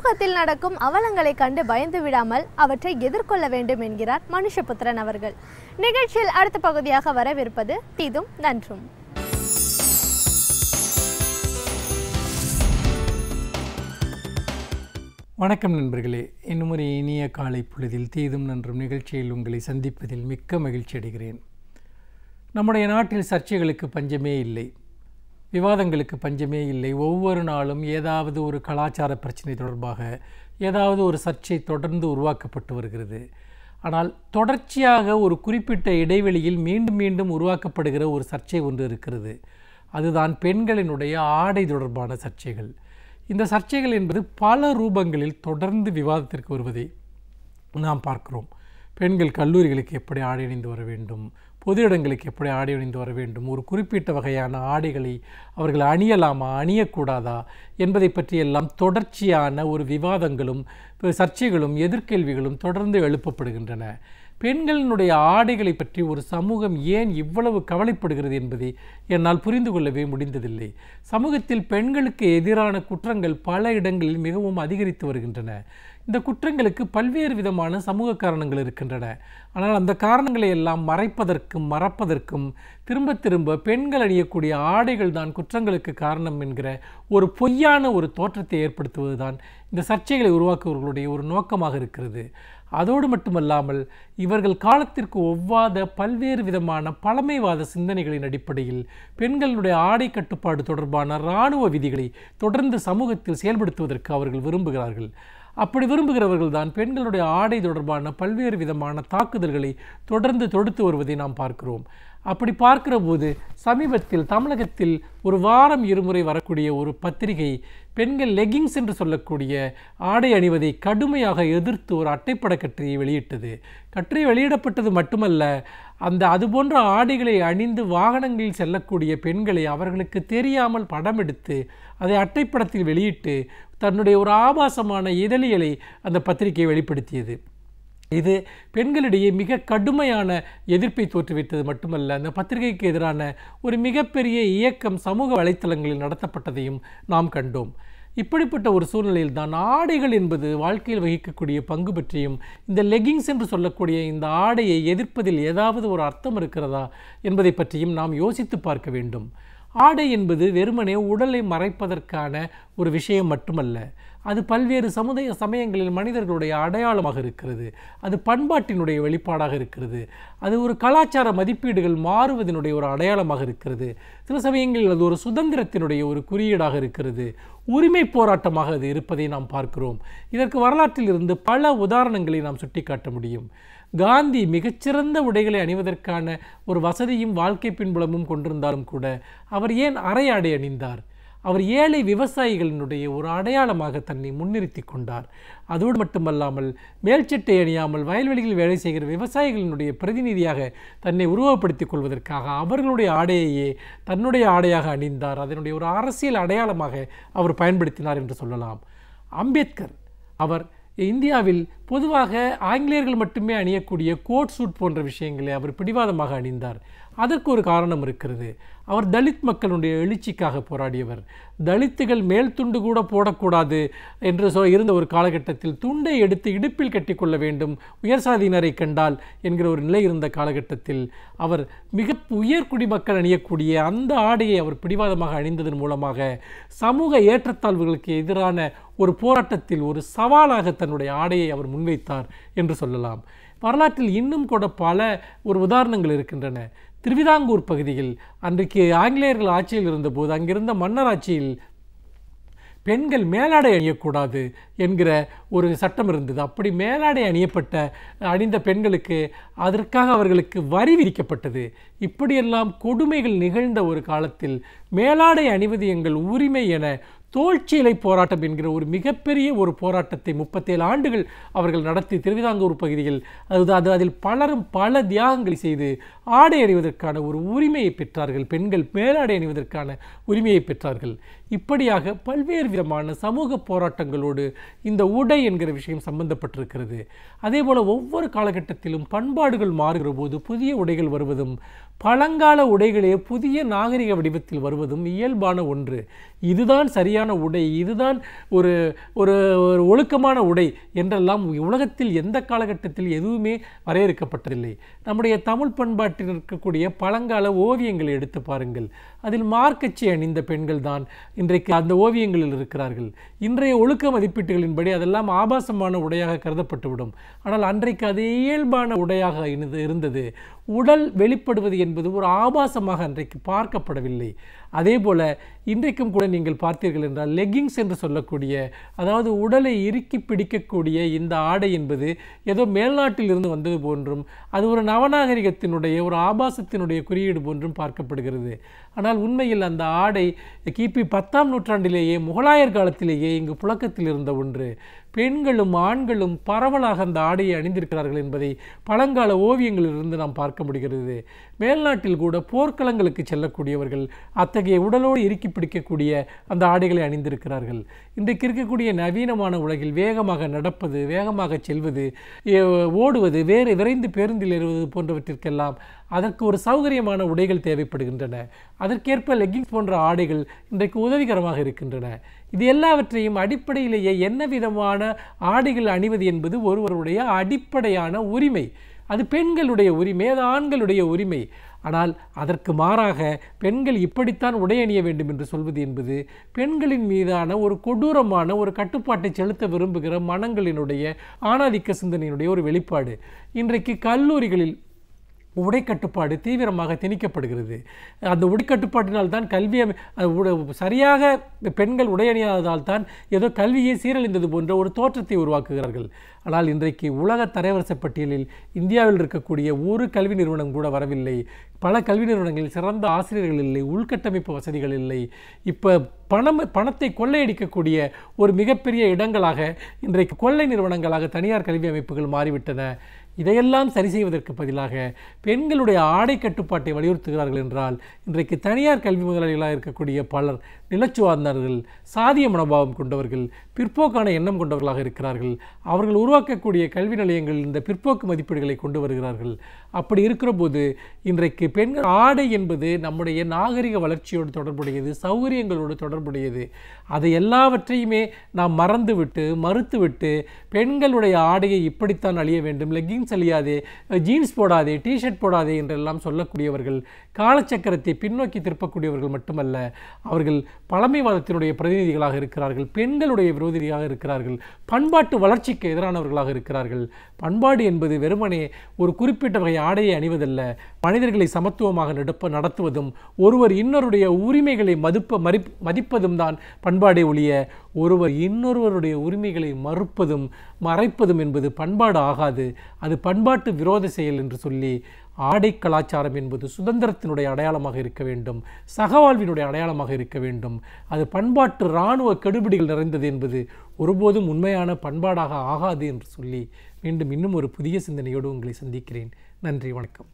சமூகத்தில் நடக்கும் அவலங்களை கண்டு பயந்து விடாமல் அவற்றை எதிர்கொள்ள வேண்டும் என்கிறார் மனுஷபுத்திரன் அவர்கள். நிகழ்ச்சியில் அடுத்த பகுதியாக வரவிருப்பது தீதும் நன்றும். வணக்கம் நண்பர்களே, இன்னும் ஒரு இனிய காலை பொழுதில் தீதும் நன்றும் நிகழ்ச்சியில் உங்களை சந்திப்பதில் மிக்க மகிழ்ச்சி அடைகிறேன். நம்முடைய நாட்டில் சர்ச்சைகளுக்கு பஞ்சமே இல்லை, விவாதங்களுக்கு பஞ்சமே இல்லை. ஒவ்வொரு நாளும் ஏதாவது ஒரு கலாச்சார பிரச்சனை தொடர்பாக ஏதாவது ஒரு சர்ச்சை தொடர்ந்து உருவாக்கப்பட்டு வருகிறது. ஆனால் தொடர்ச்சியாக ஒரு குறிப்பிட்ட இடைவெளியில் மீண்டும் மீண்டும் உருவாக்கப்படுகிற ஒரு சர்ச்சை ஒன்று இருக்கிறது. அதுதான் பெண்களினுடைய ஆடை தொடர்பான சர்ச்சைகள். இந்த சர்ச்சைகள் என்பது பல ரூபங்களில் தொடர்ந்து விவாதத்திற்கு வருவதை நாம் பார்க்கிறோம். பெண்கள் கல்லூரிகளுக்கு எப்படி ஆடை அணிந்து வர வேண்டும், பொது இடங்களுக்கு எப்படி ஆடை அணிந்து வர வேண்டும், ஒரு குறிப்பிட்ட வகையான ஆடைகளை அவர்கள் அணியலாமா அணியக்கூடாதா என்பதை பற்றியெல்லாம் தொடர்ச்சியான ஒரு விவாதங்களும் சர்ச்சைகளும் எதிர்கேள்விகளும் தொடர்ந்து எழுப்பப்படுகின்றன. பெண்களினுடைய ஆடைகளை பற்றி ஒரு சமூகம் ஏன் இவ்வளவு கவலைப்படுகிறது என்பதை என்னால் புரிந்து கொள்ளவே முடிந்ததில்லை. சமூகத்தில் பெண்களுக்கு எதிரான குற்றங்கள் பல இடங்களில் மிகவும் அதிகரித்து வருகின்றன. இந்த குற்றங்களுக்கு பல்வேறு விதமான சமூக காரணங்கள் இருக்கின்றன. ஆனால் அந்த காரணங்களை எல்லாம் மறப்பதற்கும் திரும்ப திரும்ப பெண்கள் அணியக்கூடிய ஆடைகள் தான் குற்றங்களுக்கு காரணம் என்கிற ஒரு பொய்யான ஒரு தோற்றத்தை ஏற்படுத்துவது தான் இந்த சர்ச்சைகளை உருவாக்குவர்களுடைய ஒரு நோக்கமாக இருக்கிறது. அதோடு மட்டுமல்லாமல் இவர்கள் காலத்திற்கு ஒவ்வாத பல்வேறு விதமான பழமைவாத சிந்தனைகளின் அடிப்படையில் பெண்களுடைய ஆடை கட்டுப்பாடு தொடர்பான இராணுவ விதிகளை தொடர்ந்து சமூகத்தில் செயல்படுத்துவதற்கு அவர்கள் விரும்புகிறார்கள். அப்படி விரும்புகிறவர்கள் தான் பெண்களுடைய ஆடை தொடர்பான பல்வேறு விதமான தாக்குதல்களை தொடர்ந்து தொடுத்து வருவதை நாம் பார்க்கிறோம். அப்படி பார்க்கிற போது சமீபத்தில் தமிழகத்தில் ஒரு வாரம் இருமுறை வரக்கூடிய ஒரு பத்திரிகை பெண்கள் லெகிங்ஸ் என்று சொல்லக்கூடிய ஆடை அணிவதை கடுமையாக எதிர்த்து ஒரு அட்டைப்பட கட்டுரையை வெளியிட்டது. கட்டுரை வெளியிடப்பட்டது மட்டுமல்ல, அதுபோன்ற ஆடைகளை அணிந்து வாகனங்களில் செல்லக்கூடிய பெண்களை அவர்களுக்கு தெரியாமல் படம் எடுத்து அதை அட்டைப்படத்தில் வெளியிட்டு தன்னுடைய ஒரு ஆபாசமான இதழியலை அந்த பத்திரிகை வெளிப்படுத்தியது. இது பெண்களிடையே மிக கடுமையான எதிர்ப்பை தோற்றுவித்தது மட்டுமல்ல, அந்த பத்திரிகைக்கு எதிரான ஒரு மிகப்பெரிய இயக்கம் சமூக வலைத்தளங்களில் நடத்தப்பட்டதையும் நாம் கண்டோம். இப்படிப்பட்ட ஒரு சூழ்நிலையில் தான் ஆடைகள் என்பது வாழ்க்கையில் வகிக்கக்கூடிய பங்கு பற்றியும் இந்த லெகிங்ஸ் என்று சொல்லக்கூடிய இந்த ஆடையை எதிர்ப்பதில் ஏதாவது ஒரு அர்த்தம் இருக்கிறதா என்பதை பற்றியும் நாம் யோசித்து பார்க்க வேண்டும். ஆடை என்பது வெறுமனே உடலை மறைப்பதற்கான ஒரு விஷயம் மட்டுமல்ல, அது பல்வேறு சமயங்களில் மனிதர்களுடைய அடையாளமாக இருக்கிறது. அது பண்பாட்டினுடைய வெளிப்பாடாக இருக்கிறது. அது ஒரு கலாச்சார மதிப்பீடுகள் மாறுவதனுடைய ஒரு அடையாளமாக இருக்கிறது. சில சமயங்களில் அது ஒரு சுதந்திரத்தினுடைய ஒரு குறியீடாக இருக்கிறது. உரிமை போராட்டமாக அது இருப்பதை நாம் பார்க்கிறோம். இதற்கு வரலாற்றில் இருந்து பல உதாரணங்களை நாம் சுட்டிக்காட்ட முடியும். காந்தி மிகச்சிறந்த உடைகளை அணிவதற்கான ஒரு வசதியும் வாழ்க்கை பின்புலமும் கொண்டிருந்தாலும் கூட அவர் ஏன் அரை ஆடை அணிந்தார்? அவர் ஏழை விவசாயிகளினுடைய ஒரு அடையாளமாக தன்னை முன்னிறுத்தி கொண்டார். அதோடு மட்டுமல்லாமல் மேல்சட்டை அணியாமல் வயல்வெளிகளில் வேலை செய்கிற விவசாயிகளினுடைய பிரதிநிதியாக தன்னை உருவப்படுத்திக் கொள்வதற்காக அவர்களுடைய ஆடையையே தன்னுடைய ஆடையாக அணிந்தார். அதனுடைய ஒரு அரசியல் அடையாளமாக அவர் பயன்படுத்தினார் என்று சொல்லலாம். அம்பேத்கர் அவர் இந்தியாவில் பொதுவாக ஆங்கிலேயர்கள் மட்டுமே அணியக்கூடிய கோட் சூட் போன்ற விஷயங்களை அவர் பிடிவாதமாக அணிந்தார். அதற்கு ஒரு காரணம் இருக்கிறது. அவர் தலித் மக்களுடைய எழுச்சிக்காக போராடியவர். தலித்துகள் மேல் துண்டு கூட போடக்கூடாது என்று இருந்த ஒரு காலகட்டத்தில் துண்டை எடுத்து இடுப்பில் கட்டிக்கொள்ள வேண்டும் உயர் சாதியினரை கண்டால் என்கிற ஒரு நிலை இருந்த காலகட்டத்தில் அவர் மிக உயர் குடிமக்கள் அணியக்கூடிய அந்த ஆடையை அவர் பிடிவாதமாக அணிந்ததன் மூலமாக சமூக ஏற்றத்தாழ்வுகளுக்கு எதிரான ஒரு போராட்டத்தில் ஒரு சவாலாக தன்னுடைய ஆடையை அவர் முன்வைத்தார் என்று சொல்லலாம். வரலாற்றில் இன்னும் கூட பல ஒரு உதாரணங்கள் இருக்கின்றன. திருவிதாங்கூர் பகுதியில் அன்றைக்கு ஆங்கிலேயர்கள் ஆட்சியில் இருந்தபோது அங்கிருந்த மன்னர் ஆட்சியில் பெண்கள் மேலாடை அணியக்கூடாது என்கிற ஒரு சட்டம் இருந்தது. அப்படி மேலாடை அணிந்த பெண்களுக்கு அதற்காக அவர்களுக்கு வரி விதிக்கப்பட்டது. இப்படியெல்லாம் கொடுமைகள் நிகழ்ந்த ஒரு காலத்தில் மேலாடை அணிவது எங்கள் உரிமை என தோல்ச்சீலை போராட்டம் என்கிற ஒரு மிகப்பெரிய ஒரு போராட்டத்தை 37 ஆண்டுகள் அவர்கள் நடத்தி திருவிதாங்கூர் பகுதியில் அதில் பலரும் பல தியாகங்களை செய்து ஆடை அணிவதற்கான ஒரு உரிமையை பெற்றார்கள். பெண்கள் மேலாடை அணிவதற்கான உரிமையை பெற்றார்கள். இப்படியாக பல்வேறு விதமான சமூக போராட்டங்களோடு இந்த உடை என்கிற விஷயம் சம்பந்தப்பட்டிருக்கிறது. அதே போல ஒவ்வொரு காலகட்டத்திலும் பண்பாடுகள் மாறுகிற போது புதிய உடைகள் வருவதும் பழங்கால உடைகளே புதிய நாகரிக வடிவத்தில் வருவதும் இயல்பான ஒன்று. இதுதான் சரியான உடை, இதுதான் ஒரு ஒரு ஒரு ஒழுக்கமான உடை என்றெல்லாம் உலகத்தில் எந்த காலகட்டத்தில் எதுவுமே வரையறுக்கப்பட்டதில்லை. நம்முடைய தமிழ் பண்பாட்டில் இருக்கக்கூடிய பழங்கால ஓவியங்களை எடுத்து பாருங்கள். அதில் மார்க்கச்சி அணிந்த பெண்கள் தான் இன்றைக்கு அந்த ஓவியங்களில் இருக்கிறார்கள். இன்றைய ஒழுக்க மதிப்பீட்டுகளின்படி அதெல்லாம் ஆபாசமான உடையாக கருதப்பட்டுவிடும். ஆனால் அன்றைக்கு அது இயல்பான உடையாக இருந்தது. உடல் வெளிப்படுவது என்பது ஒரு ஆபாசமாக அன்றைக்கு பார்க்கப்படவில்லை. அதே போல இன்றைக்கும் கூட நீங்கள் பார்த்தீர்கள் என்றால் லெக்கிங்ஸ் என்று சொல்லக்கூடிய, அதாவது உடலை இறுக்கி பிடிக்கக்கூடிய இந்த ஆடை என்பது ஏதோ மேல்நாட்டில் இருந்து வந்தது போன்றும் அது ஒரு நவநாகரிகத்தினுடைய ஒரு ஆபாசத்தினுடைய குறியீடு போன்றும் பார்க்கப்படுகிறது. ஆனால் உண்மையில் அந்த ஆடை கிபி 10ஆம் நூற்றாண்டிலேயே முகலாயர் காலத்திலேயே இங்கு புழக்கத்தில் இருந்த ஒன்று. பெண்களும் ஆண்களும் பரவலாக அந்த ஆடையை அணிந்திருக்கிறார்கள் என்பதை பழங்கால ஓவியங்களிலிருந்து நாம் பார்க்க முடிகிறது. மேல்நாட்டில் கூட போர்க்களங்களுக்கு செல்லக்கூடியவர்கள் அத்தகைய உடலோடு இறுக்கி பிடிக்கக்கூடிய அந்த ஆடைகளை அணிந்திருக்கிறார்கள். இன்றைக்கு இருக்கக்கூடிய நவீனமான உலகில் வேகமாக நடப்பது, வேகமாக செல்வது, ஓடுவது, விரைந்து பேருந்தில் ஏறுவது போன்றவற்றிற்கெல்லாம் அதற்கு ஒரு சௌகரியமான உடைகள் தேவைப்படுகின்றன. அதற்கேற்ப லெக்கிங்ஸ் போன்ற ஆடைகள் இன்றைக்கு உதவிகரமாக இருக்கின்றன. இது எல்லாவற்றையும் அடிப்படையிலேயே என்ன விதமான ஆடைகள் அணிவது என்பது ஒருவருடைய அடிப்படையான உரிமை. அது பெண்களுடைய உரிமை, அது ஆண்களுடைய உரிமை. ஆனால் அதற்கு மாறாக பெண்கள் இப்படித்தான் உடை அணிய வேண்டும் என்று சொல்வது என்பது பெண்களின் மீதான ஒரு கொடூரமான ஒரு கட்டுப்பாட்டை செலுத்த விரும்புகிற மனங்களினுடைய ஆணாதிக்க சிந்தனையினுடைய ஒரு வெளிப்பாடு. இன்றைக்கு கல்லூரிகளில் உடை கட்டுப்பாடு தீவிரமாக திணிக்கப்படுகிறது. அந்த உடை கட்டுப்பாட்டினால் தான் கல்வியை சரியாக பெண்கள் உடை அணியாததால் தான் ஏதோ கல்வியை சீரழிந்தது போன்ற ஒரு தோற்றத்தை உருவாக்குகிறார்கள். ஆனால் இன்றைக்கு உலக தரவரிசை பட்டியலில் இந்தியாவில் இருக்கக்கூடிய ஒரு கல்வி நிறுவனம் கூட வரவில்லை. பல கல்வி நிறுவனங்களில் சிறந்த ஆசிரியர்கள் இல்லை, உள்கட்டமைப்பு வசதிகள் இல்லை. இப்போ பணத்தை கொள்ளையடிக்கக்கூடிய ஒரு மிகப்பெரிய இடங்களாக இன்றைக்கு கொள்ளை நிறுவனங்களாக தனியார் கல்வி அமைப்புகள் மாறிவிட்டன. இதையெல்லாம் சரி செய்வதற்கு பதிலாக பெண்களுடைய ஆடை கட்டுப்பாட்டை வலியுறுத்துகிறார்கள் என்றால் இன்றைக்கு தனியார் கல்வி முதலாளிகளாக இருக்கக்கூடிய பலர் நிலச்சுவார்ந்தவர்கள், சாதிய மனோபாவம் கொண்டவர்கள், பிற்போக்கான எண்ணம் கொண்டவர்களாக இருக்கிறார்கள். அவர்கள் உருவாக்கக்கூடிய கல்வி நிலையங்கள் இந்த பிற்போக்கு மதிப்பீடுகளை கொண்டு வருகிறார்கள். அப்படி இருக்கிற போது இன்றைக்கு பெண்கள் ஆடை என்பது நம்முடைய நாகரிக வளர்ச்சியோடு தொடர்புடையது, சௌகரியங்களோடு தொடர்புடையது. அதை எல்லாவற்றையுமே நாம் மறுத்துவிட்டு பெண்களுடைய ஆடையை இப்படித்தான் அழிய வேண்டும், லெக்கிங்ஸ் அழியாதே, ஜீன்ஸ் போடாதே, டிஷர்ட் போடாதே என்றெல்லாம் சொல்லக்கூடியவர்கள் காலச்சக்கரத்தை பின்னோக்கி திருப்பக்கூடியவர்கள் மட்டுமல்ல, அவர்கள் பழமைவாதத்தினுடைய பிரதிநிதிகளாக இருக்கிறார்கள், பெண்களுடைய விரோதியாக இருக்கிறார்கள், பண்பாட்டு வளர்ச்சிக்கு எதிரானவர்களாக இருக்கிறார்கள். பண்பாடு என்பது வெறுமனே ஒரு குறிப்பிட்ட வகை ஆடையை அணிவதல்ல, மனிதர்களை சமத்துவமாக நடத்துவதும் ஒருவர் இன்னொருடைய உரிமைகளை மதிப்பதும் தான் பண்பாடே ஒழிய ஒருவர் இன்னொருவருடைய உரிமைகளை மறைப்பதும் என்பது பண்பாடு ஆகாது. அது பண்பாட்டு விரோத செயல் என்று சொல்லி ஆடை கலாச்சாரம் என்பது சுதந்திரத்தினுடைய அடையாளமாக இருக்க வேண்டும், சகவாழ்வினுடைய அடையாளமாக இருக்க வேண்டும். அது பண்பாட்டு இராணுவ கெடுபிடிகள் நிறைந்தது என்பது ஒருபோதும் உண்மையான பண்பாடாக ஆகாது என்று சொல்லி மீண்டும் இன்னும் ஒரு புதிய சிந்தனையோடு உங்களை சந்திக்கிறேன். நன்றி, வணக்கம்.